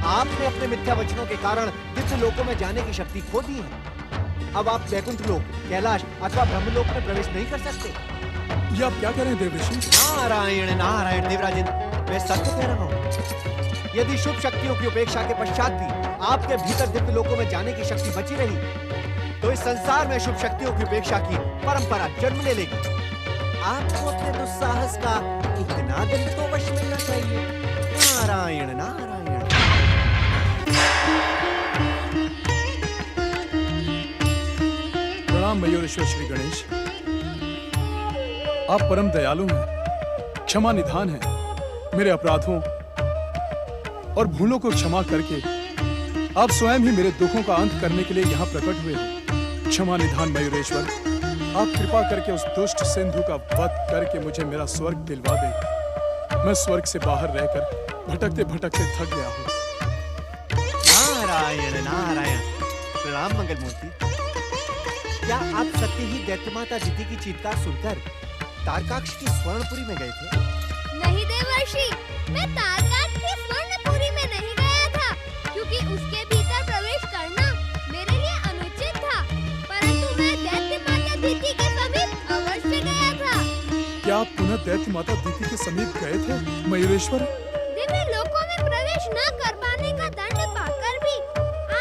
आपने अपने मिथ्या वचनों के कारण दिव्य लोकों में जाने की शक्ति खो दी है। अब आप वैकुंठ लोक, कैलाश अथवा ब्रह्मलोक में प्रवेश नहीं कर सकते। ये आप क्या कह रहे हैं देवऋषि? नारायण नारायण देवराजेंद्र, मैं सत्य कह रहा हूँ। यदि शुभ शक्तियों की उपेक्षा के पश्चात भी आपके भीतर दिव्य लोकों में जाने की शक्ति बची रही, तो इस संसार में शुभ शक्तियों की उपेक्षा की परंपरा जन्म ले लेगी। आपको अपने दुस्साहस का इतना दिन तो वश मिलना चाहिए। नारायण नारायण। प्रणाम मयूरेश्वर श्री गणेश। आप परम दयालु हैं, क्षमा निधान हैं। मेरे अपराधों और भूलों को क्षमा करके आप स्वयं ही मेरे दुखों का अंत करने के लिए यहाँ प्रकट हुए हो। क्षमा निधान मयूरेश्वर, आप कृपा करके उस दुष्ट सिंधु का वध करके मुझे मेरा स्वर्ग दिलवा दे। मैं स्वर्ग से बाहर रहकर भटकते भटकते थक गया हूँ। नारायण नारायण। प्रणाम मंगल मूर्ति। क्या आप सत्य ही दैत्य माता दिति की चीत्कार सुनकर तारकाक्ष की स्वर्णपुरी में गए थे? नहीं देवर्षि, मैं तारकाक्ष की स्वर्णपुरी में नहीं गया था, क्योंकि उसके भीतर प्रवेश करना मेरे लिए अनुचित था। परंतु मैं दैत्य माता दिति के समीप अवश्य गया था। क्या आप पुनः दैत्य माता दिति के समीप गए थे मयूरेश्वर? दिव्य लोकों में प्रवेश न कर पाने का दंड पाकर भी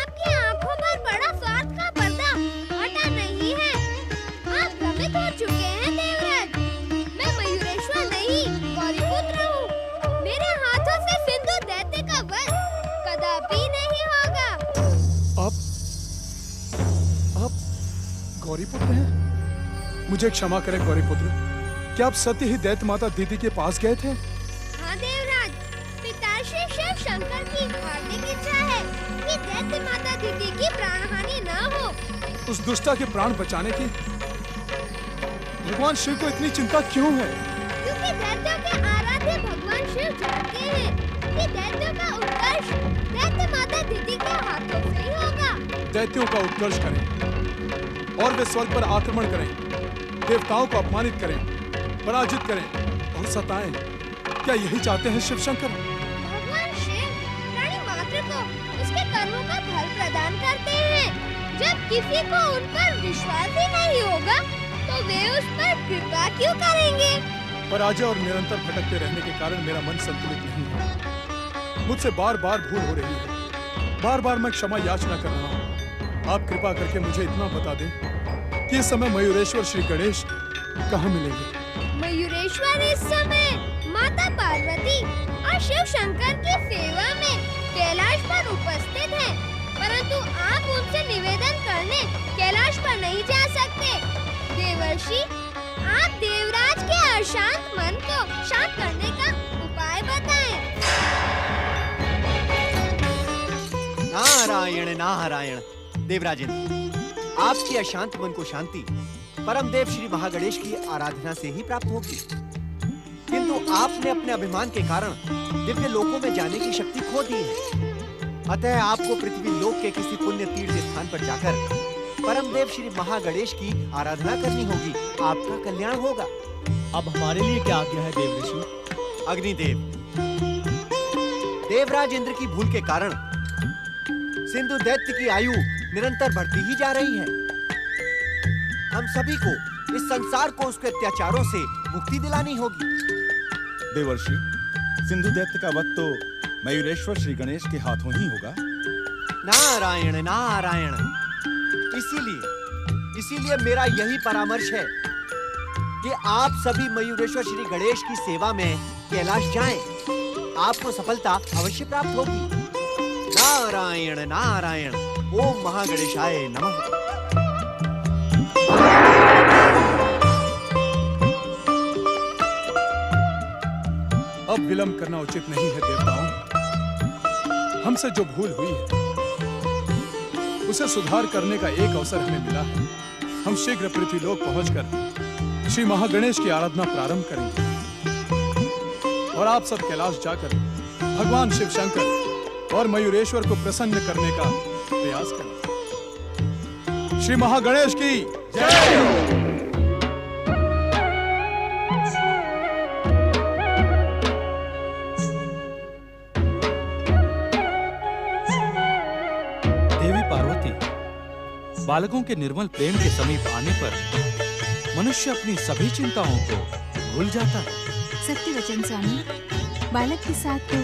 आपकी आंखों पर बड़ा स्वार्थ का पर्दा हटा नहीं है। आप भ्रमित हो चुके हैं देवराज। मैं मयूरेश्वर नहीं, गौरीपुत्र हूँ। मेरे हाथों से सिंधु दैत्य का वध कदापि नहीं होगा। आप गौरीपुत्र हैं? मुझे क्षमा करें गौरीपुत्र, क्या आप सत्य ही दैत्य माता दिति के पास गए थे? हाँ देवराज, पिताश्री शिव शंकर की हार्दिक इच्छा है कि दैत्य माता दिति की प्राणहानि न हो। उस दुष्टा के प्राण बचाने की भगवान शिव को इतनी चिंता क्यों है? क्योंकि दैत्यों के आराध्य भगवान शिव जानते हैं कि दैत्यों का उत्कर्ष दैत्य माता दिति के हाथों से ही होगा। दैत्यों का उत्कर्ष करें और वे स्वर्ग पर आक्रमण करें, देवताओं को अपमानित करें, पराजित करें और सताएं। क्या यही चाहते हैं शिव शंकर? भगवान शिव प्राणी मात्र को उसके कर्मों का फल प्रदान करते हैं। जब किसी को उन पर विश्वास ही नहीं होगा, तो वे उस पर कृपा क्यों करेंगे? पराजय और निरंतर भटकते रहने के कारण मेरा मन संतुलित नहीं है। मुझसे बार बार भूल हो रही है। बार बार मैं क्षमा याचना कर रहा हूँ। आप कृपा करके मुझे इतना बता दें कि इस समय मयूरेश्वर श्री गणेश कहाँ मिलेंगे? मयूरेश्वर इस समय माता पार्वती और शिव शंकर की सेवा में कैलाश पर उपस्थित हैं। परंतु आप उनसे निवेदन करने कैलाश पर नहीं जा सकते। देवर्षि, आप देवराज के अशांत मन को शांत करने का उपाय बताएं। नारायण नारायण। देवराजेंद्र, आपकी अशांत मन को शांति परम देव श्री महागणेश की आराधना से ही प्राप्त होगी। किंतु आपने अपने अभिमान के कारण दिव्य लोकों में जाने की शक्ति खो दी है। अतः आपको पृथ्वी लोक के किसी पुण्य तीर्थ स्थान पर जाकर परम देव श्री महागणेश की आराधना करनी होगी। आपका कल्याण होगा। अब हमारे लिए क्या आज्ञा है देवऋषि? अग्निदेव, देवराज इंद्र की भूल के कारण सिंधु दैत्य की आयु निरंतर बढ़ती ही जा रही है। हम सभी को इस संसार को उसके अत्याचारों से मुक्ति दिलानी होगी। देवर्षि, सिंधु दैत्य का वध तो मयूरेश्वर श्री गणेश के हाथों ही होगा। नारायण नारायण। इसीलिए मेरा यही परामर्श है कि आप सभी मयूरेश्वर श्री गणेश की सेवा में कैलाश जाएं। आपको सफलता अवश्य प्राप्त होगी। नारायण नारायण। ओम महागणेशाय नमः। अब विलंब करना उचित नहीं है देवताओं। हमसे जो भूल हुई है उसे सुधार करने का एक अवसर हमें मिला है। हम शीघ्र पृथ्वीलोक पहुंचकर श्री महागणेश की आराधना प्रारंभ करेंगे और आप सब कैलाश जाकर भगवान शिव शंकर और मयूरेश्वर को प्रसन्न करने का प्रयास करें। श्री महागणेश की जय। बालकों के निर्मल प्रेम के समीप आने पर मनुष्य अपनी सभी चिंताओं को भूल जाता है। सत्य वचन स्वामी। बालक के साथ तो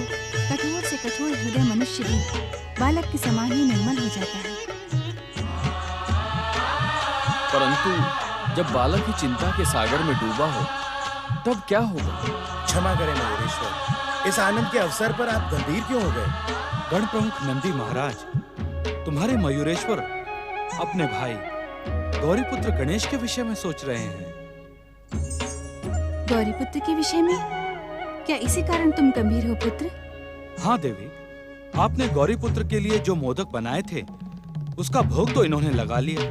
कठोर से कठोर हृदय मनुष्य भी बालक के समान ही निर्मल हो जाता है। परंतु जब बालक ही चिंता के सागर में डूबा हो तब क्या होगा? क्षमा करें मयूरेश्वर, इस आनंद के अवसर पर आप गंभीर क्यों हो गए? गण प्रमुख नंदी महाराज, तुम्हारे मयूरेश्वर अपने भाई गौरीपुत्र गणेश के विषय में सोच रहे हैं। गौरीपुत्र के विषय में? क्या इसी कारण तुम गंभीर हो पुत्र? हाँ देवी, आपने गौरीपुत्र के लिए जो मोदक बनाए थे उसका भोग तो इन्होंने लगा लिया।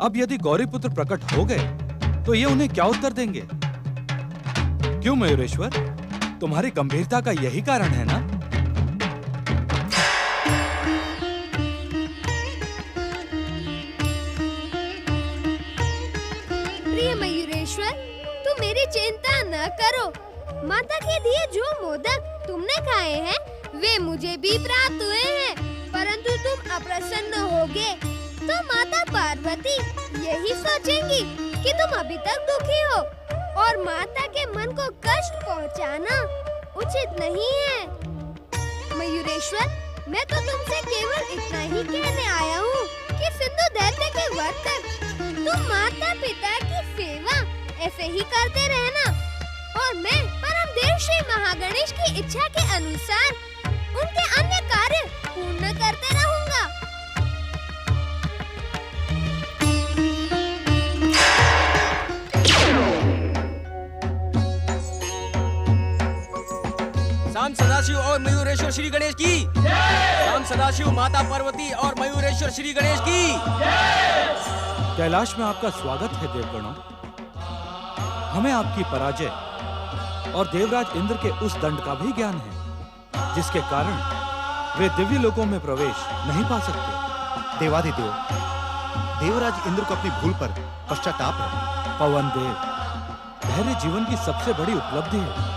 अब यदि गौरीपुत्र प्रकट हो गए तो ये उन्हें क्या उत्तर देंगे? क्यों मयूरेश्वर, तुम्हारी गंभीरता का यही कारण है ना? प्रिय मयूरेश्वर, तुम मेरी चिंता न करो। माता के दिए जो मोदक तुमने खाए हैं वे मुझे भी प्राप्त हुए हैं, परंतु तुम अप्रसन्न होगे तो माता पार्वती यही सोचेंगी कि तुम अभी तक दुखी हो और माता के मन को कष्ट पहुंचाना उचित नहीं है। मयूरेश्वर, मैं तो तुमसे केवल इतना ही कहने आया हूँ कि सिंधु दैत्य के वध तक तुम माता पिता की सेवा ऐसे ही करते रहना और मैं परमदेव श्री महागणेश की इच्छा के अनुसार उनके अन्य कार्य पूर्ण करते रहूंगा। शाम सदाशिव और मयूरेश्वर श्री गणेश की। शाम सदाशिव, माता पार्वती और मयूरेश्वर श्री गणेश की। कैलाश में आपका स्वागत है देवगणों। हमें आपकी पराजय और देवराज इंद्र के उस दंड का भी ज्ञान है जिसके कारण वे दिव्य लोकों में प्रवेश नहीं पा सकते। देवाधिदेव, देवराज इंद्र को अपनी भूल पर पश्चाताप है। पवन देव, धैर्य जीवन की सबसे बड़ी उपलब्धि है।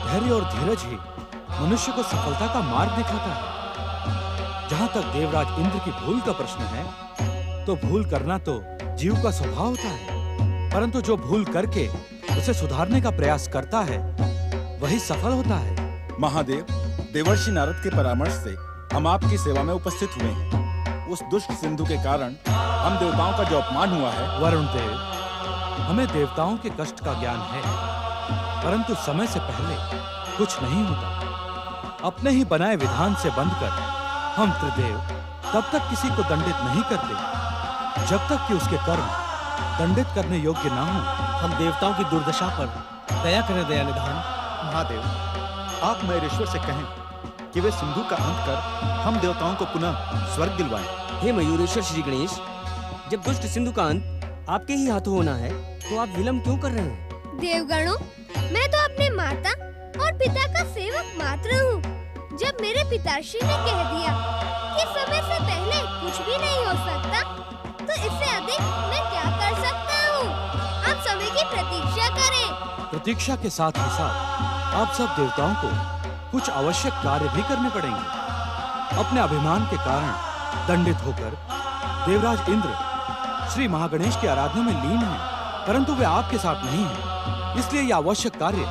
धैर्य और धीरज ही मनुष्य को सफलता का मार्ग दिखाता है। जहाँ तक देवराज इंद्र की भूल का प्रश्न है तो भूल करना तो जीव का स्वभाव होता है, परंतु जो भूल करके उसे सुधारने का प्रयास करता है वही सफल होता है। महादेव, देवर्षि नारद के परामर्श से हम आपकी सेवा में उपस्थित हुए हैं। उस दुष्ट सिंधु के कारण हम देवताओं का जो अपमान हुआ है। वरुण देव, हमें देवताओं के कष्ट का ज्ञान है, परंतु समय से पहले कुछ नहीं होता। अपने ही बनाए विधान से बंधकर हम त्रिदेव तब तक किसी को दंडित नहीं करते जब तक कि उसके कर्म दंडित करने योग्य ना हो। हम देवताओं की दुर्दशा पर दया करें दयानिधान। महादेव, आप मयूरेश्वर से कहें कि वे सिंधु का अंत कर हम देवताओं को पुनः स्वर्ग दिलवाएं। हे मयूरेश्वर श्री गणेश, जब दुष्ट सिंधु का अंत आपके ही हाथों होना है तो आप विलंब क्यों कर रहे हैं? देवगणों, मैं तो अपने माता और पिता का सेवक मात्र हूँ। जब मेरे पिताश्री ने कह दिया कि समय से पहले कुछ भी नहीं हो सकता, तो इससे अधिक मैं क्या कर सकता हूँ? आप समय की प्रतीक्षा करें। प्रतीक्षा के साथ ही साथ आप सब देवताओं को कुछ आवश्यक कार्य भी करने पड़ेंगे। अपने अभिमान के कारण दंडित होकर देवराज इंद्र श्री महागणेश की आराधना में लीन हैं, परंतु वे आपके साथ नहीं हैं। इसलिए ये आवश्यक कार्य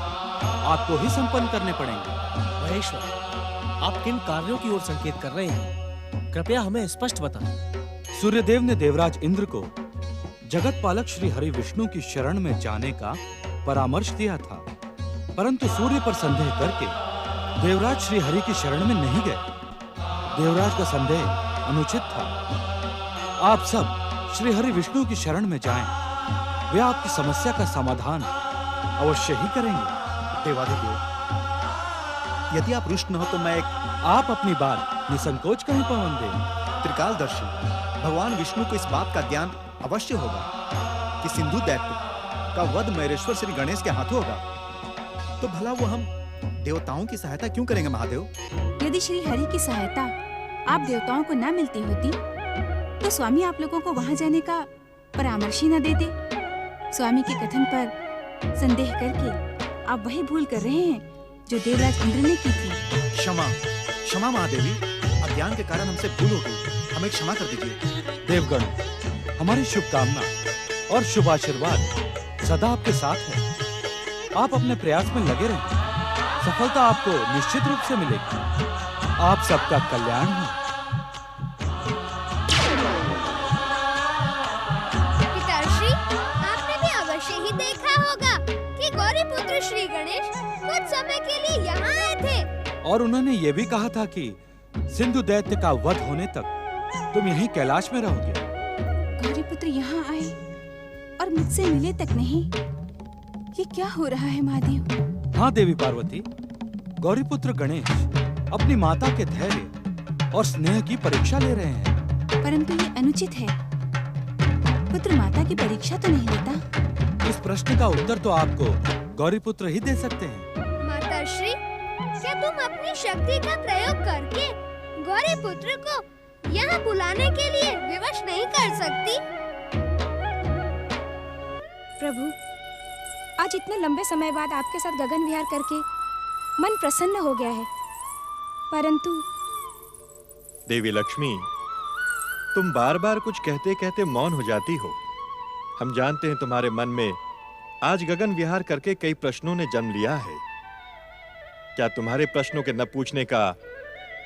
आपको ही संपन्न करने पड़ेंगे। महेश्वर, आप किन कार्यों की ओर संकेत कर रहे हैं? कृपया हमें स्पष्ट बताएं। सूर्यदेव ने देवराज इंद्र को जगत पालक श्री हरि विष्णु की शरण में जाने का परामर्श दिया था, परंतु सूर्य पर संदेह करके देवराज श्री हरि की शरण में नहीं गए। देवराज का संदेह अनुचित था। आप सब श्री हरि विष्णु की शरण में जाएं। वे आपकी समस्या का समाधान अवश्य ही करेंगे। देवाधिदेव, यदि आप रुष्ट न हो तो मैं आप अपनी बात निसंकोच कहीं पवन दें। त्रिकालदर्शी भगवान विष्णु को इस बात का ज्ञान अवश्य होगा कि सिंधु दैत्य का वध मयूरेश्वर श्री गणेश के हाथों होगा, तो भला वो हम देवताओं की सहायता क्यों करेंगे महादेव? यदि श्री हरि की सहायता आप देवताओं को न मिलती होती तो स्वामी आप लोगों को वहां जाने का परामर्श ही न देते। स्वामी के कथन पर संदेह करके आप वही भूल कर रहे हैं जो देवराज इंद्र ने की थी। क्षमा क्षमा महादेवी, अज्ञान के कारण हमसे भूल हो गई, हमें क्षमा कर दीजिए। देवगण, हमारी शुभकामना और शुभ आशीर्वाद सदा आपके साथ है। आप अपने प्रयास में लगे रहें, सफलता आपको निश्चित रूप से मिलेगी। आप सबका कल्याण हो। पिताश्री, आपने भी अवश्य ही देखा होगा कि गौरीपुत्र श्री गणेश कुछ समय के लिए यहाँ आए थे। और उन्होंने ये भी कहा था कि सिंधु दैत्य का वध होने तक तुम यहीं कैलाश में रहोगे। गौरीपुत्र यहाँ आए और मुझसे मिले तक नहीं। ये क्या हो रहा है महादेव? हाँ देवी पार्वती, गौरीपुत्र गणेश अपनी माता के धैर्य और स्नेह की परीक्षा ले रहे हैं। परंतु ये अनुचित है। पुत्र माता की परीक्षा तो नहीं लेता। इस प्रश्न का उत्तर तो आपको गौरीपुत्र ही दे सकते हैं। माताश्री, क्या तुम अपनी शक्ति का प्रयोग करके गौरीपुत्र को यहाँ बुलाने के लिए विवश नहीं कर सकती? प्रभु, आज इतने लंबे समय बाद आपके साथ गगन विहार करके मन प्रसन्न हो गया है, परंतु देवी लक्ष्मी, तुम बार बार कुछ कहते कहते मौन हो जाती हो। हम जानते हैं तुम्हारे मन में आज गगन विहार करके कई प्रश्नों ने जन्म लिया है। क्या तुम्हारे प्रश्नों के न पूछने का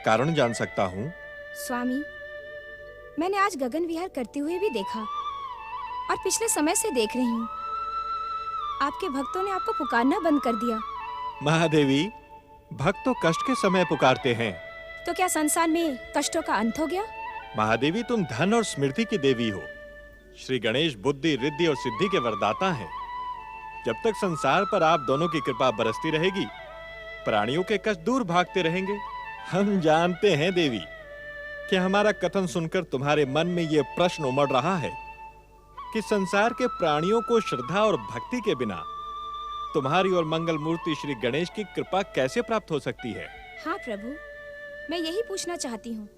कारण जान सकता हूँ? स्वामी, मैंने आज गगन विहार करते हुए भी देखा और पिछले समय से देख रही हूँ। आपके भक्तों ने आपको पुकारना बंद कर दिया। महादेवी, भक्त तो कष्ट के समय पुकारते हैं। तो क्या संसार में कष्टों का अंत हो गया? महादेवी, तुम धन और स्मृति की देवी हो। श्री गणेश बुद्धि, रिद्धि और सिद्धि के वरदाता हैं। जब तक संसार पर आप दोनों की कृपा बरसती रहेगी, प्राणियों के कष्ट दूर भागते रहेंगे। हम जानते हैं देवी कि हमारा कथन सुनकर तुम्हारे मन में यह प्रश्न उमड़ रहा है कि संसार के प्राणियों को श्रद्धा और भक्ति के बिना तुम्हारी और मंगल मूर्ति श्री गणेश की कृपा कैसे प्राप्त हो सकती है? हाँ प्रभु, मैं यही पूछना चाहती हूँ।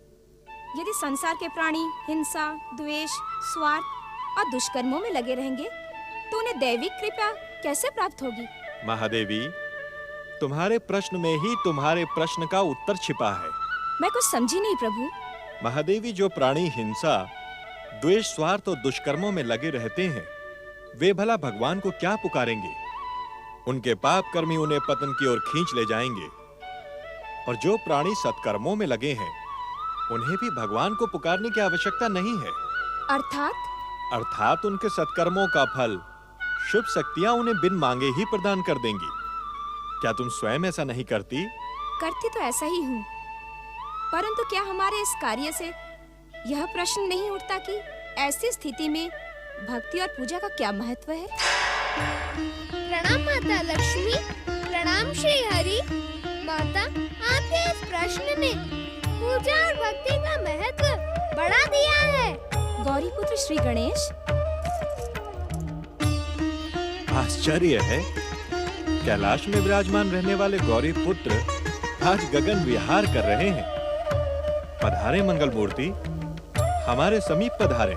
यदि संसार के प्राणी हिंसा, द्वेष, स्वार्थ और दुष्कर्मों में लगे रहेंगे तो उन्हें दैविक कृपा कैसे प्राप्त होगी? महादेवी, तुम्हारे प्रश्न में ही तुम्हारे प्रश्न का उत्तर छिपा है। मैं कुछ समझी नहीं प्रभु। महादेवी, जो प्राणी हिंसा, द्वेष, स्वार्थ और दुष्कर्मों में लगे रहते हैं, वे भला भगवान को क्या पुकारेंगे? उनके पाप कर्म ही उन्हें पतन की ओर खींच ले जाएंगे। और जो प्राणी सत्कर्मों में लगे हैं, उन्हें भी भगवान को पुकारने की आवश्यकता नहीं है। अर्थात उनके सत्कर्मों का फल शुभ शक्तियां उन्हें बिन मांगे ही प्रदान कर देंगी। क्या तुम स्वयं ऐसा नहीं करती? करती तो ऐसा ही हूँ, परंतु क्या हमारे इस कार्य से यह प्रश्न नहीं उठता कि ऐसी स्थिति में भक्ति और पूजा का क्या महत्व है? प्रणाम माता लक्ष्मी, प्रणाम श्री हरि। माता, आपके इस प्रश्न ने पूजा और भक्ति का महत्व बढ़ा दिया है। गौरीपुत्र श्री गणेश, आश्चर्य है, कैलाश में विराजमान रहने वाले गौरी पुत्र आज गगन विहार कर रहे हैं। पधारे मंगल मूर्ति, हमारे समीप पधारे।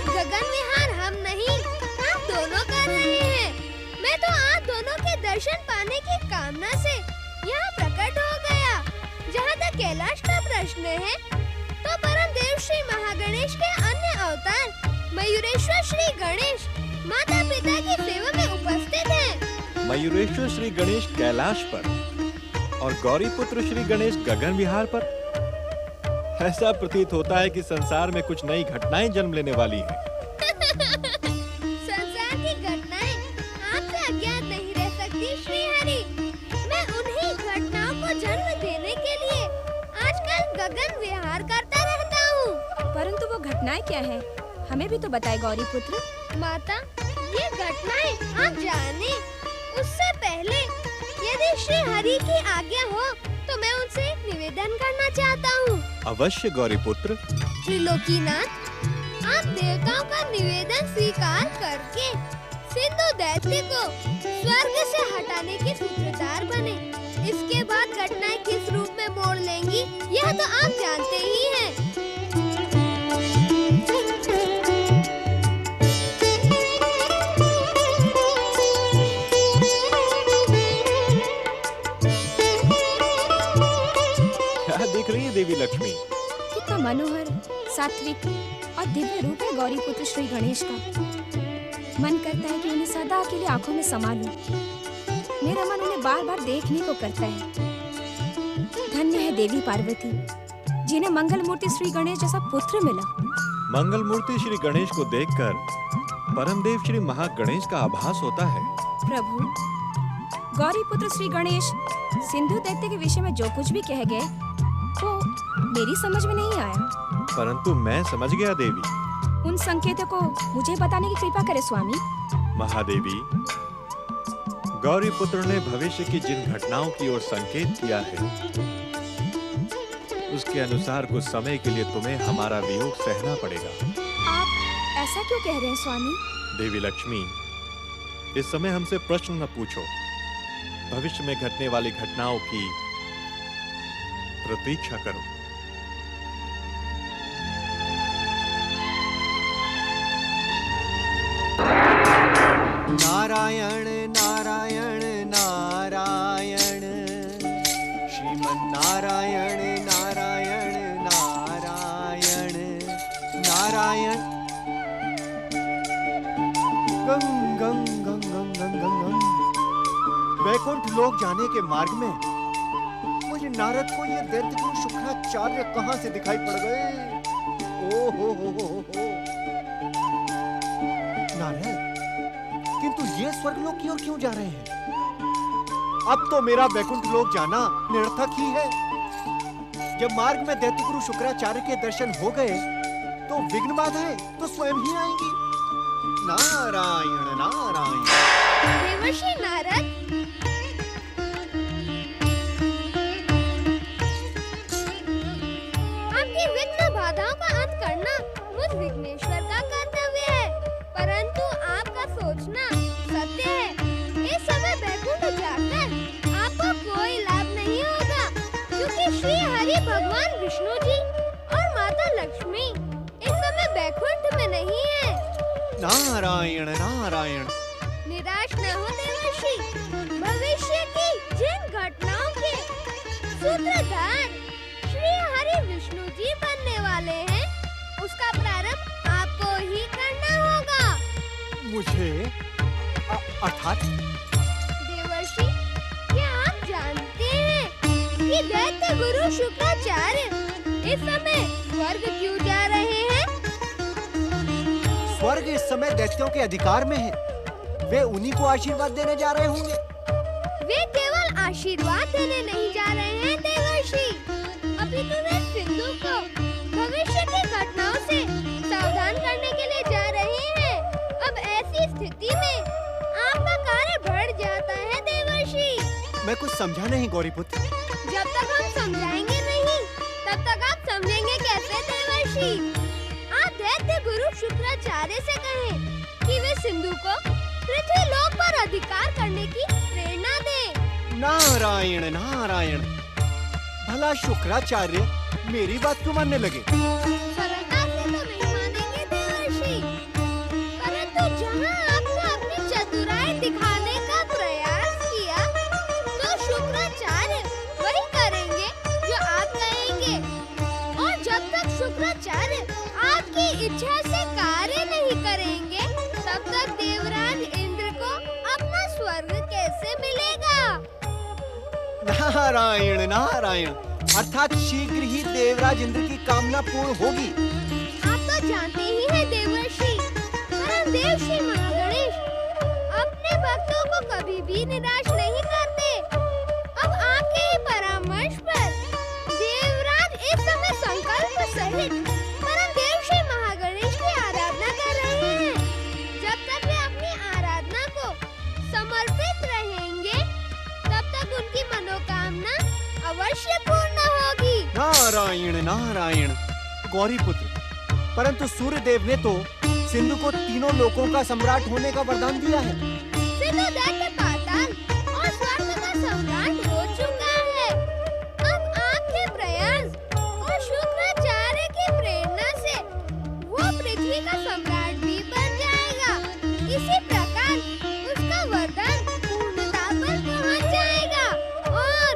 गगन विहार हम नहीं, आप दोनों कर रहे हैं। मैं तो आप दोनों के दर्शन पाने की कामना से यहाँ प्रकट हो गया। जहाँ तक कैलाश का प्रश्न है, तो परम देव श्री महागणेश के अन्य अवतार मयूरेश्वर श्री गणेश माता पिता की सेवा में उपस्थित हैं। मयूरेश्वर श्री गणेश कैलाश पर और गौरी पुत्र श्री गणेश गगन विहार पर। ऐसा प्रतीत होता है कि संसार में कुछ नई घटनाएं जन्म लेने वाली हैं। संसार की घटनाएं आपसे अज्ञात नहीं रह सकती श्री हरि। मैं उन्हीं घटनाओं को जन्म देने के लिए आजकल गगन विहार करता रहता हूँ। परंतु वो घटनाएं क्या है, हमें भी तो बताए गौरी पुत्र। माता, ये घटनाएं आप जाने उससे पहले यदि श्री हरि की आज्ञा हो तो मैं उनसे एक निवेदन करना चाहता हूँ। अवश्य गौरी पुत्र। त्रिलोकीनाथ, आप देवताओं का निवेदन स्वीकार करके सिंधु दैत्य को स्वर्ग से हटाने के सूत्रधार बने। इसके बाद घटनाएं किस रूप में मोड़ लेंगी, यह तो आप जानते ही हैं। देवी लक्ष्मी। कितना मनोहर, सात्विक और दिव्य रूप है गौरी पुत्र श्री गणेश का। मन करता है कि उन्हें सदा के लिए आंखों में समा लूं। मेरा मन उन्हें बार बार देखने को करता है। धन्य है देवी पार्वती, जिन्हें मंगल मूर्ति श्री गणेश जैसा पुत्र मिला। मंगल मूर्ति श्री गणेश को देखकर परमदेव श्री महागणेश का आभास होता है। प्रभु, गौरी पुत्र श्री गणेश सिंधु दैत्य के विषय में जो कुछ भी कह गए वो मेरी समझ में नहीं आया, परंतु मैं समझ गया देवी। उन संकेतों को मुझे बताने की कृपा करे स्वामी। महादेवी, गौरी पुत्र ने भविष्य की जिन घटनाओं की ओर संकेत किया है, उसके अनुसार कुछ समय के लिए तुम्हें हमारा वियोग सहना पड़ेगा। आप ऐसा क्यों कह रहे हैं स्वामी? देवी लक्ष्मी, इस समय हमसे प्रश्न न पूछो। भविष्य में घटने वाली घटनाओं की प्रतीक्षा करो। नारायण नारायण नारायण, श्रीमन नारायण नारायण नारायण नारायण। गंग गंग गंग गंग गंग गंग। वैकुंठ लोक जाने के मार्ग में मुझे नारद को ये दैत्यगुरु शुक्राचार्य कहां से दिखाई पड़ गए। ओ हो। नारद, किंतु ये स्वर्गलोक की ओर क्यों जा रहे हैं? अब तो मेरा वैकुंठ लोक जाना निरर्थक ही है। जब मार्ग में दैत्यगुरु शुक्राचार्य के दर्शन हो गए तो विघ्न बाधाएं तो स्वयं ही आएंगी। नारायण नारायण। देवर्षि नारद, आपकी विघ्न बाधाओं का अंत करना मुझ विघ्नेश्वर का कर्तव्य है, परंतु आपका सोचना सत्य है। इस समय वैकुंठ जाकर आपको कोई लाभ नहीं होगा, क्योंकि श्री हरि भगवान विष्णु जी और माता लक्ष्मी इस समय वैकुंठ में नहीं है। नारायण नारायण। निराश न हो देवर्षि, भविष्य की जिन घटनाओं के सूत्रधार श्री हरि विष्णु जी बनने वाले हैं, उसका प्रारंभ आपको ही करना होगा। मुझे अर्थात? देवर्षि, क्या आप जानते हैं कि दैत्य गुरु शुक्राचार्य इस समय स्वर्ग क्यों जा रहे हैं? स्वर्ग इस समय दैत्यों के अधिकार में है। वे उन्हीं को आशीर्वाद देने जा रहे होंगे। वे केवल आशीर्वाद देने नहीं जा रहे हैं देवर्षि, अपितु वे सिंधु को भविष्य की घटनाओं से सावधान करने के लिए जा रहे हैं। अब ऐसी स्थिति में आपका कार्य बढ़ जाता है देवर्षि। मैं कुछ समझा नहीं गौरीपुत्र। जब तक हम समझाएंगे नहीं, तब तक आप समझेंगे कैसे देवर्षि? आप दैत्य गुरु शुक्राचार्य से कहें कि वे सिंधु को पृथ्वी लोक पर अधिकार करने की प्रेरणा दें। नारायण नारायण। भला शुक्राचार्य मेरी बात क्यों मानने लगे? सरलता से तो नहीं मानेंगे देवर्षि, परंतु जहाँ आपने अपनी चतुराई दिखाने का प्रयास किया, तो शुक्राचार्य वही करेंगे जो आप कहेंगे। और जब तक शुक्राचार्य आपकी इच्छा से कार्य नहीं करेंगे, तब तक देवराज इंद्र को अपना स्वर्ग कैसे मिलेगा? नारायण नारायण। अर्थात शीघ्र ही देवराज इंद्र की कामना पूर्ण होगी। आप तो जानते ही हैं देवर्षि, परमदेव श्री महागणेश अपने भक्तों को कभी भी निराश नहीं करते। अब आपके ही परामर्श पर देवराज इस समय संकल्प सहित परमदेव श्री महागणेश की आराधना कर रहे हैं। जब तक वे अपनी आराधना को समर्पित रहेंगे, तब तक उनकी मनोकामना अवश्य पूर्ण होगी। नारायण नारायण। गौरीपुत्र, परंतु सूर्यदेव ने तो सिंधु को तीनों लोकों का सम्राट होने का वरदान दिया है। सिंधु दैत्य पाताल और स्वर्ग का सम्राट हो चुका है। अब आपके प्रयास और शुक्राचार्य की प्रेरणा से वो पृथ्वी का सम्राट भी बन जाएगा। इसी प्रकार उसका वरदान पूर्णता पर पहुंच जाएगा। और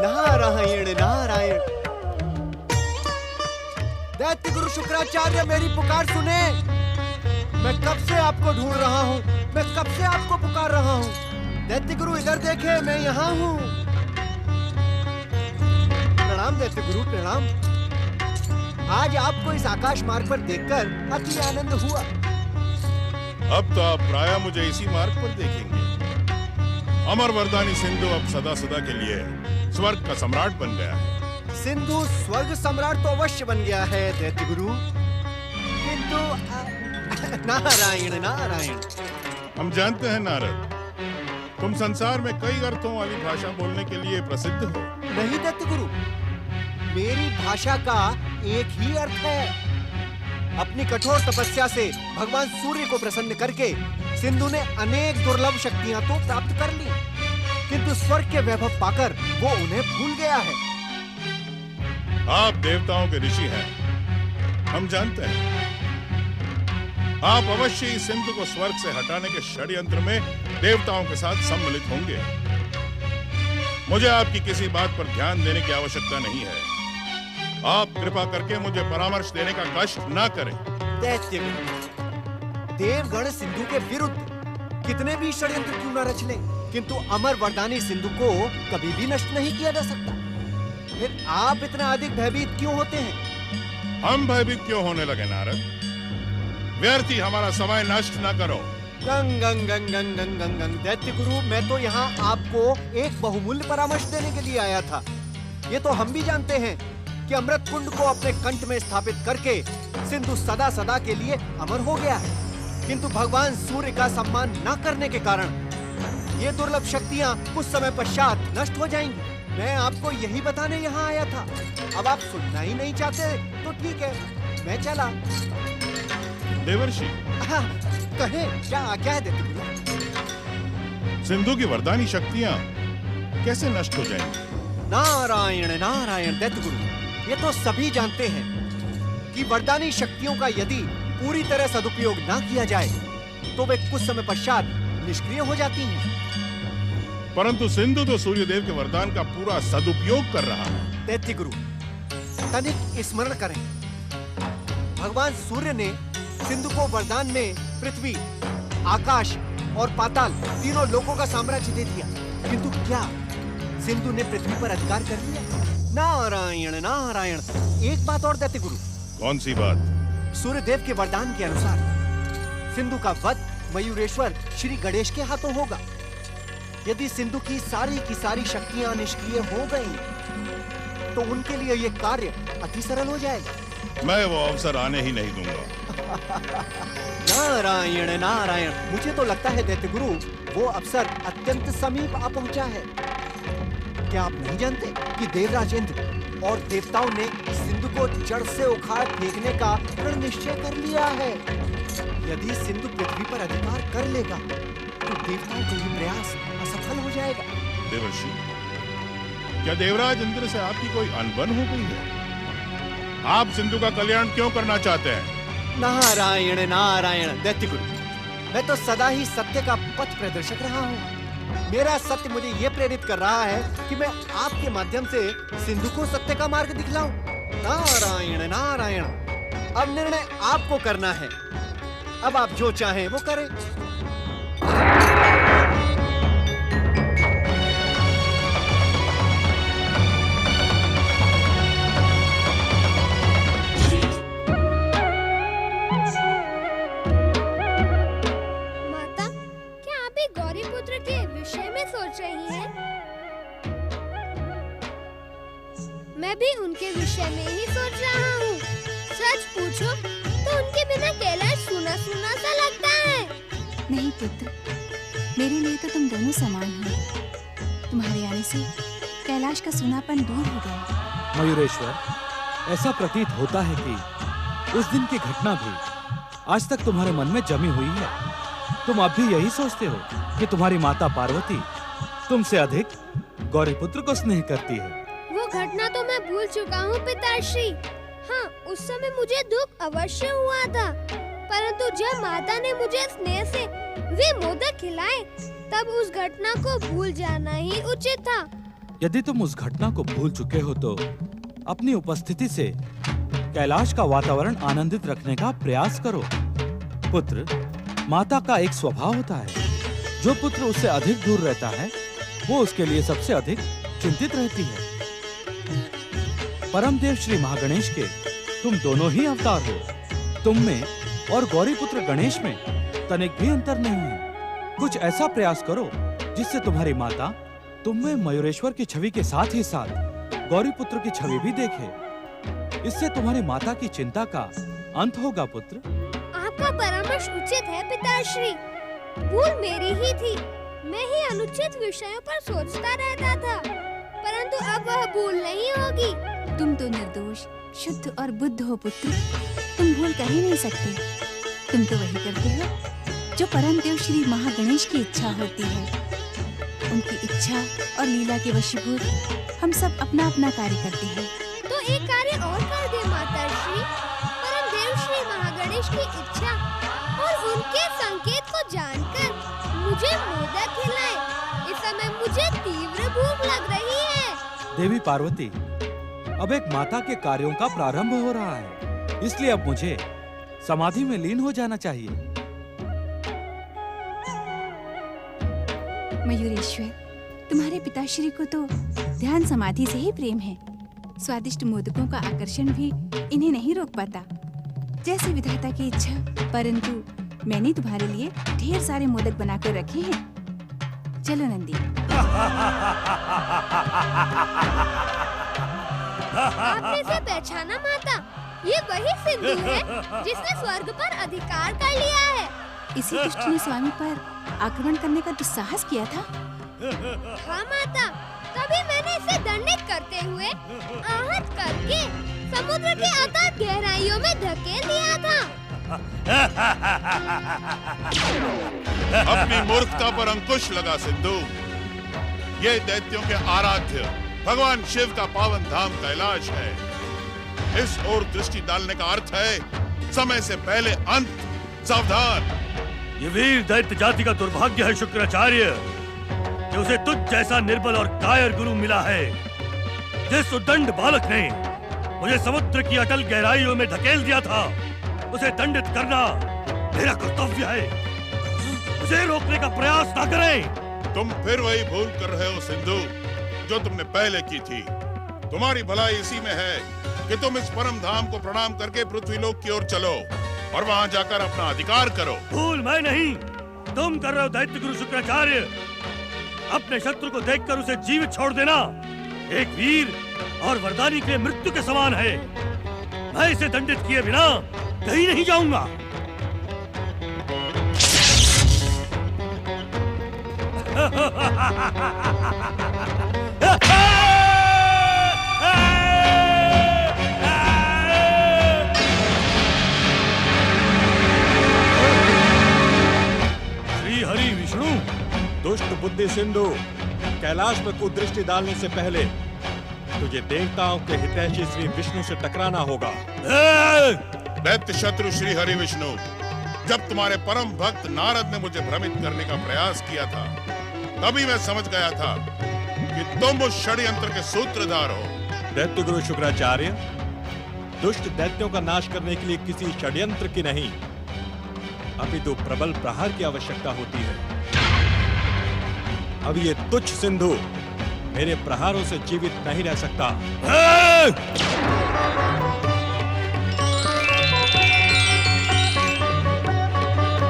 नारायण गुरु शुक्राचार्य मेरी पुकार सुने। मैं कब से आपको ढूंढ रहा हूँ, मैं कब से आपको पुकार रहा हूँ। दैत्य गुरु इधर देखे, मैं यहाँ हूँ। प्रणाम दैत्य गुरु, प्रणाम। आज आपको इस आकाश मार्ग पर देखकर अति आनंद हुआ। अब तो आप प्रायः मुझे इसी मार्ग पर देखेंगे। अमर वरदानी सिंधु अब सदा सदा के लिए स्वर्ग का सम्राट बन गया है। सिंधु स्वर्ग सम्राट तो अवश्य बन गया है दैत्य गुरु, किंतु नारायण नारायण। हम जानते हैं नारद, तुम संसार में कई अर्थों वाली भाषा बोलने के लिए प्रसिद्ध हो। नहीं दैत्य गुरु, मेरी भाषा का एक ही अर्थ है। अपनी कठोर तपस्या से भगवान सूर्य को प्रसन्न करके सिंधु ने अनेक दुर्लभ शक्तियां तो प्राप्त कर ली, किंतु स्वर्ग के वैभव पाकर वो उन्हें भूल गया है। आप देवताओं के ऋषि हैं, हम जानते हैं। आप अवश्य ही सिंधु को स्वर्ग से हटाने के षड्यंत्र में देवताओं के साथ सम्मिलित होंगे। मुझे आपकी किसी बात पर ध्यान देने की आवश्यकता नहीं है। आप कृपा करके मुझे परामर्श देने का कष्ट न करें। दैत्य गुरु, देवगण सिंधु के विरुद्ध कितने भी षड्यंत्र क्यों न रच लें, किंतु अमर वरदानी सिंधु को कभी भी नष्ट नहीं किया जा सकता। फिर आप इतना अधिक भयभीत क्यों होते हैं? हम भयभीत क्यों होने लगे नारद? व्यर्थ ही हमारा समय नष्ट न करो। गंग गंग गंग गंग गंग गंग गंग। दैत्य गुरु, मैं तो यहाँ आपको एक बहुमूल्य परामर्श देने के लिए आया था। ये तो हम भी जानते हैं कि अमृत कुंड को अपने कंठ में स्थापित करके सिंधु सदा सदा के लिए अमर हो गया है, किंतु भगवान सूर्य का सम्मान न करने के कारण ये दुर्लभ शक्तियाँ कुछ समय पश्चात नष्ट हो जाएंगी। मैं आपको यही बताने यहाँ आया था। अब आप सुनना ही नहीं चाहते तो ठीक है, मैं चला। देवर्षि, कहे क्या आज्ञा है दैत्य गुरु? सिंधु की वरदानी शक्तियाँ कैसे नष्ट हो जाएंगी? नारायण नारायण दैत्य गुरु, ये तो सभी जानते हैं कि वरदानी शक्तियों का यदि पूरी तरह सदुपयोग ना किया जाए तो वे कुछ समय पश्चात निष्क्रिय हो जाती हैं। परंतु सिंधु तो सूर्यदेव के वरदान का पूरा सदुपयोग कर रहा है। दैत्य गुरु, तनिक स्मरण करें, भगवान सूर्य ने सिंधु को वरदान में पृथ्वी, आकाश और पाताल तीनों लोकों का साम्राज्य दे दिया, किंतु क्या सिंधु ने पृथ्वी पर अधिकार कर लिया? नारायण नारायण। एक बात और दैत्य गुरु। कौन सी बात? सूर्यदेव के वरदान के अनुसार सिंधु का वध मयूरेश्वर श्री गणेश के हाथों होगा। यदि सिंधु की सारी शक्तियां निष्क्रिय हो गईं, तो उनके लिए ये कार्य अति सरल हो जाएगा। मैं वो अवसर आने ही नहीं दूंगा। नारायण नारायण। मुझे तो लगता है दैत्य गुरु, वो अवसर अत्यंत समीप आ पहुंचा है। क्या आप नहीं जानते कि देवराज इंद्र और देवताओं ने सिंधु को जड़ से उखाड़ फेंकने का दृढ़ निश्चय कर लिया है। यदि सिंधु पृथ्वी पर अधिकार कर लेगा तो देवताओं का ये प्रयास असफल हो जाएगा। देवर्षि, क्या देवराज इंद्र से आपकी कोई अनबन हो गई है? आप सिंधु का कल्याण क्यों करना चाहते हैं? नारायण नारायण। दैत्य गुरु, मैं तो सदा ही सत्य का पथ प्रदर्शक रहा हूँ। मेरा सत्य मुझे ये प्रेरित कर रहा है कि मैं आपके माध्यम से सिंधु को सत्य का मार्ग दिखलाऊं। नारायण नारायण। अब निर्णय आपको करना है। अब आप जो चाहें वो करें। मैं भी उनके विषय में ही सोच रहा हूँ। सच पूछो तो उनके बिना कैलाश सूना सूना सा लगता है। नहीं पुत्र, मेरे लिए तो तुम दोनों समान हो। तुम्हारे आने से कैलाश का सूनापन दूर हो गया। मयूरेश्वर, ऐसा प्रतीत होता है कि उस दिन की घटना भी आज तक तुम्हारे मन में जमी हुई है। तुम अब भी यही सोचते हो कि तुम्हारी माता पार्वती तुमसे अधिक गौरीपुत्र को स्नेह करती है। वो घटना तो मैं भूल चुका हूँ पिताश्री। हाँ, उस समय मुझे दुख अवश्य हुआ था, परंतु जब माता ने मुझे स्नेह से वे मोदक खिलाए, तब उस घटना को भूल जाना ही उचित था। यदि तुम उस घटना को भूल चुके हो तो अपनी उपस्थिति से कैलाश का वातावरण आनंदित रखने का प्रयास करो। पुत्र, माता का एक स्वभाव होता है, जो पुत्र उससे अधिक दूर रहता है वो उसके लिए सबसे अधिक चिंतित रहती है। परमदेव श्री महागणेश के तुम दोनों ही अवतार हो। तुम में और गौरी पुत्र गणेश में तनिक भी अंतर नहीं है। कुछ ऐसा प्रयास करो जिससे तुम्हारी माता तुम में मयूरेश्वर की छवि के साथ ही साथ गौरी पुत्र की छवि भी देखे। इससे तुम्हारी माता की चिंता का अंत होगा पुत्र। आपका परामर्श उचित है पिताश्री। भूल मेरी ही थी। मैं ही अनुचित विषयों पर सोचता रहता था, परंतु अब वह भूल नहीं होगी। तुम तो निर्दोष, शुद्ध और बुद्ध हो पुत्र। तुम भूल कर ही नहीं सकते। तुम तो वही करते हो जो परमदेव श्री महागणेश की इच्छा होती है। उनकी इच्छा और लीला के वशीभूत हम सब अपना अपना कार्य करते हैं। तो एक कार्य और कर दे माताश्री। परमदेव श्री महागणेश की इच्छा और उनके संकेत को जानकर मुझे मोदक खिलाएं। इस समय मुझे तीव्र भूख लग रही है। देवी पार्वती, अब एक माता के कार्यों का प्रारंभ हो रहा है, इसलिए अब मुझे समाधि में लीन हो जाना चाहिए। मयूरेश्वर, तुम्हारे पिताश्री को तो ध्यान समाधि से ही प्रेम है। स्वादिष्ट मोदकों का आकर्षण भी इन्हें नहीं रोक पाता। जैसे विधाता की इच्छा। परंतु मैंने तुम्हारे लिए ढेर सारे मोदक बनाकर रखे हैं। चलो नंदी। आपने इसे पहचाना माता? ये वही सिंधु है जिसने स्वर्ग पर अधिकार कर लिया है। इसी दुष्ट ने स्वामी पर आक्रमण करने का दुस्साहस किया था। हाँ माता, तभी मैंने इसे दंडित करते हुए आहत करके समुद्र के अथाह गहराइयों में धकेल दिया था। अपनी मूर्खता पर अंकुश लगा सिंधु। ये दैत्यों के आराध्य भगवान शिव का पावन धाम कैलाश है। इस ओर दृष्टि डालने का अर्थ है समय से पहले अंत। सावधान। ये वीर दैत्य जाति का दुर्भाग्य है शुक्राचार्य कि उसे तुझ जैसा निर्बल और कायर गुरु मिला है। जिस उद्दंड बालक ने मुझे समुद्र की अटल गहराइयों में धकेल दिया था, उसे दंडित करना मेरा कर्तव्य है। उसे रोकने का प्रयास ना करें। तुम फिर वही भूल कर रहे हो सिंधु, जो तुमने पहले की थी। तुम्हारी भलाई इसी में है कि तुम इस परम धाम को प्रणाम करके पृथ्वीलोक की ओर चलो और वहां जाकर अपना अधिकार करो। भूल मैं नहीं, तुम कर रहे हो दैत्य गुरु शुक्राचार्य। अपने शत्रु को देखकर उसे जीवित छोड़ देना एक वीर और वरदानी के मृत्यु के समान है। मैं इसे दंडित किए बिना कहीं नहीं जाऊंगा। श्री हरि विष्णु, दुष्ट बुद्धि सिंधु, कैलाश पर कुदृष्टि डालने से पहले तुझे देवताओं के हितैषी श्री विष्णु से टकराना होगा। दैत्य शत्रु श्री हरि विष्णु, जब तुम्हारे परम भक्त नारद ने मुझे भ्रमित करने का प्रयास किया था, तभी मैं समझ गया था कि तुम उस षड्यंत्र के सूत्रधार हो। दैत्य गुरु शुक्राचार्य, दुष्ट दैत्यों का नाश करने के लिए किसी षड्यंत्र की नहीं, अपितु प्रबल प्रहार की आवश्यकता होती है। अब ये तुच्छ सिंधु मेरे प्रहारों से जीवित नहीं रह सकता।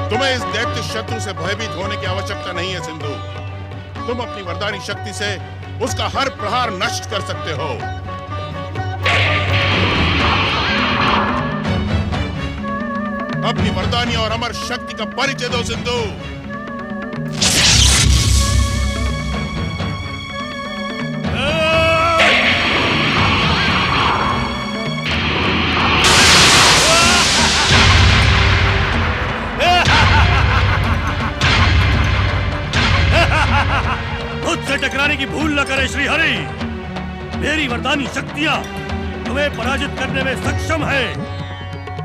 तुम्हें इस दैत्य शत्रु से भयभीत होने की आवश्यकता नहीं है सिंधु। तुम अपनी वरदानी शक्ति से उसका हर प्रहार नष्ट कर सकते हो। अपनी वरदानी और अमर शक्ति का परिचय दो सिंधु। मुझसे टकराने की भूल न करे श्री हरि। मेरी वरदानी शक्तियां तुम्हें पराजित करने में सक्षम है।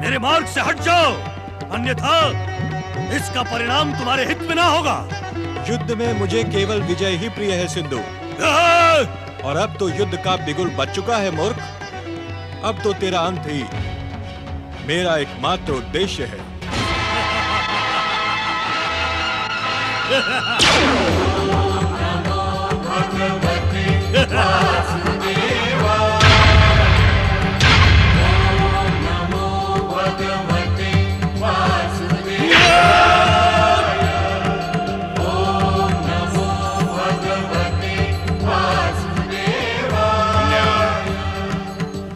मेरे मार्ग से हट जाओ, अन्यथा इसका परिणाम तुम्हारे हित में ना होगा। युद्ध में मुझे केवल विजय ही प्रिय है सिंधु। और अब तो युद्ध का बिगुल बच चुका है मूर्ख। अब तो तेरा अंत ही मेरा एकमात्र उद्देश्य है।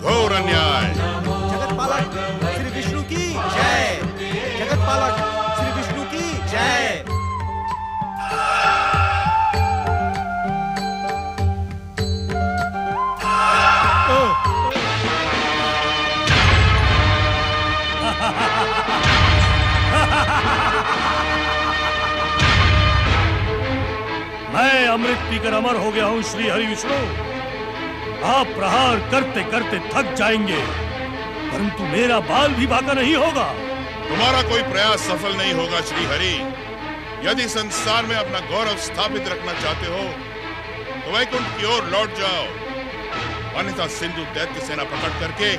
घोर अन्याय। जगतपालक श्री विष्णु की जय। जगतपालक श्री विष्णु की जय। मैं अमृत पीकर अमर हो गया हूँ श्री हरि विष्णु। आप प्रहार करते करते थक जाएंगे, परंतु मेरा बाल भी बांका नहीं होगा। तुम्हारा कोई प्रयास सफल नहीं होगा श्री हरि। यदि संसार में अपना गौरव स्थापित रखना चाहते हो तो वैकुंठ की ओर लौट जाओ, अन्यथा सिंधु दैत्य सेना प्रकट करके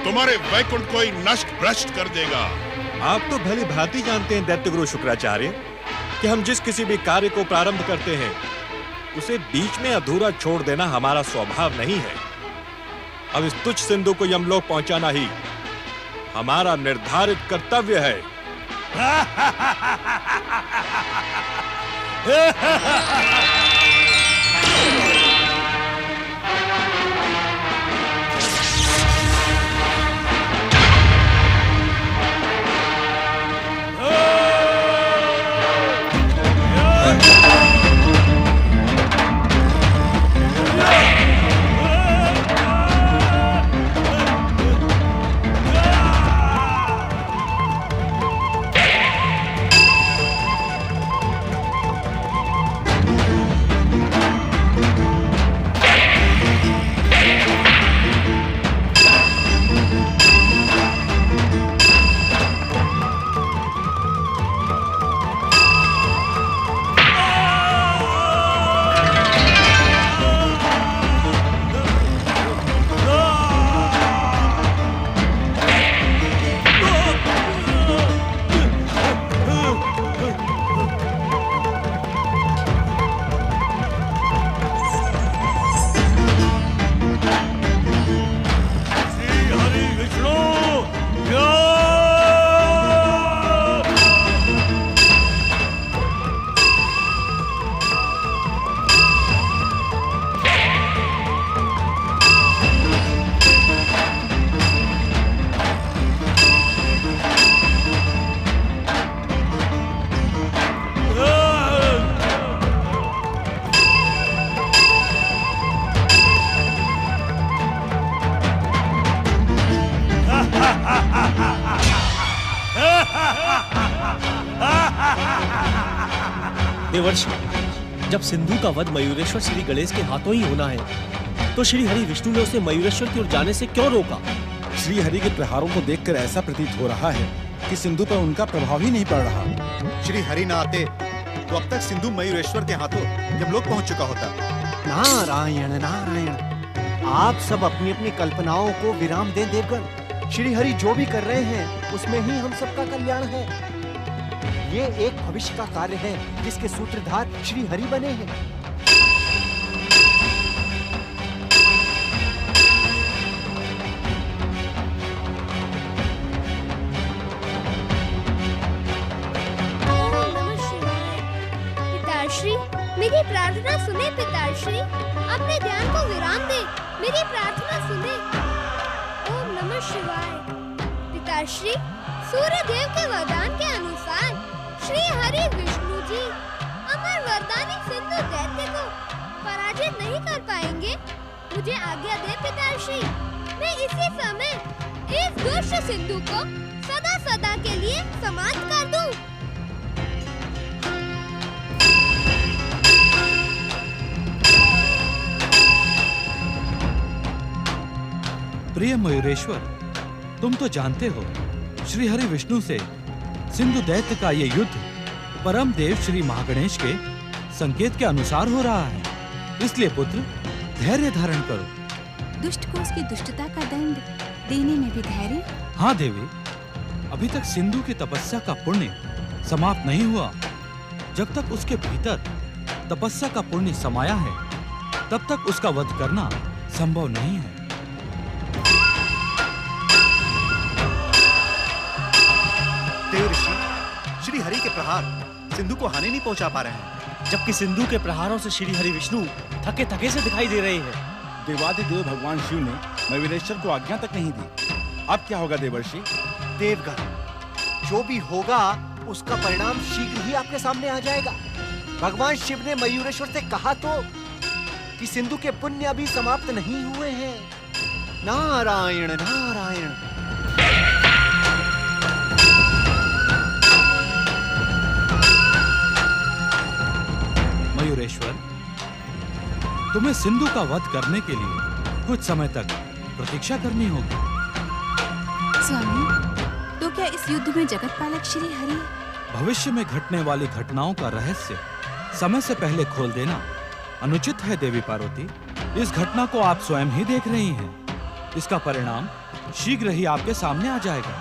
तुम्हारे वैकुंठ को ही नष्ट भ्रष्ट कर देगा। आप तो भली भांति जानते हैं दैत्य गुरु शुक्राचार्य कि हम जिस किसी भी कार्य को प्रारंभ करते हैं उसे बीच में अधूरा छोड़ देना हमारा स्वभाव नहीं है। अब इस तुच्छ सिंधु को यमलोक पहुंचाना ही हमारा निर्धारित कर्तव्य है। देवर्षि, जब सिंधु का वध मयूरेश्वर श्री गणेश के हाथों ही होना है तो श्री हरि विष्णु ने उसे मयूरेश्वर की ओर जाने से क्यों रोका? श्री हरि के प्रहारों को देखकर ऐसा प्रतीत हो रहा है कि सिंधु पर उनका प्रभाव ही नहीं पड़ रहा। श्री हरि न आते तो अब तक सिंधु मयूरेश्वर के हाथों यमलोक पहुंच चुका होता। नारायण नारायण। आप सब अपनी अपनी कल्पनाओं को विराम दें देवगण। श्री हरि जो भी कर रहे हैं उसमें ही हम सबका कल्याण है। ये एक भविष्य का कार्य है जिसके सूत्रधार श्री हरि बने हैं। पिताश्री, मेरी प्रार्थना सुने। पिताश्री, अपने ध्यान को विराम दे, मेरी प्रार्थना सुने। ओम नमः शिवाय। पिताश्री, सूर्य देव के वरदान के अनुसार श्री हरि विष्णु जी अमर वरदानी सिंधु दैत्य को पराजित नहीं कर पाएंगे। मुझे आज्ञा दे पिताश्री, मैं इसी समय इस दुष्ट सिंधु को सदा सदा के लिए समाप्त कर दूं। प्रिय मयूरेश्वर, तुम तो जानते हो श्री हरि विष्णु से सिंधु दैत्य का ये युद्ध परम देव श्री महागणेश के संकेत के अनुसार हो रहा है। इसलिए पुत्र, धैर्य धारण करो। दुष्ट को उसकी दुष्टता का दंड देने में भी धैर्य हाँ देवी, अभी तक सिंधु की तपस्या का पुण्य समाप्त नहीं हुआ। जब तक उसके भीतर तपस्या का पुण्य समाया है, तब तक उसका वध करना संभव नहीं है। देव ऋषि, श्री हरि के प्रहार सिंधु को हानि नहीं पहुंचा पा रहे हैं, जबकि सिंधु के प्रहारों से श्री हरि विष्णु थके थके से दिखाई दे रहे हैं। देवाधिदेव भगवान शिव ने मयूरेश्वर को आज्ञा तक नहीं दी। अब क्या होगा देवर्षि? देवगण, जो भी होगा उसका परिणाम शीघ्र ही आपके सामने आ जाएगा। भगवान शिव ने मयूरेश्वर से कहा तो कि सिंधु के पुण्य अभी समाप्त नहीं हुए हैं। नारायण नारायण। मयूरेश्वर, तुम्हें सिंधु का वध करने के लिए कुछ समय तक प्रतीक्षा करनी होगी। स्वामी, तो क्या इस युद्ध में जगत पालक श्री हरि भविष्य में घटने वाली घटनाओं का रहस्य समय से पहले खोल देना अनुचित है देवी पार्वती। इस घटना को आप स्वयं ही देख रही हैं। इसका परिणाम शीघ्र ही आपके सामने आ जाएगा।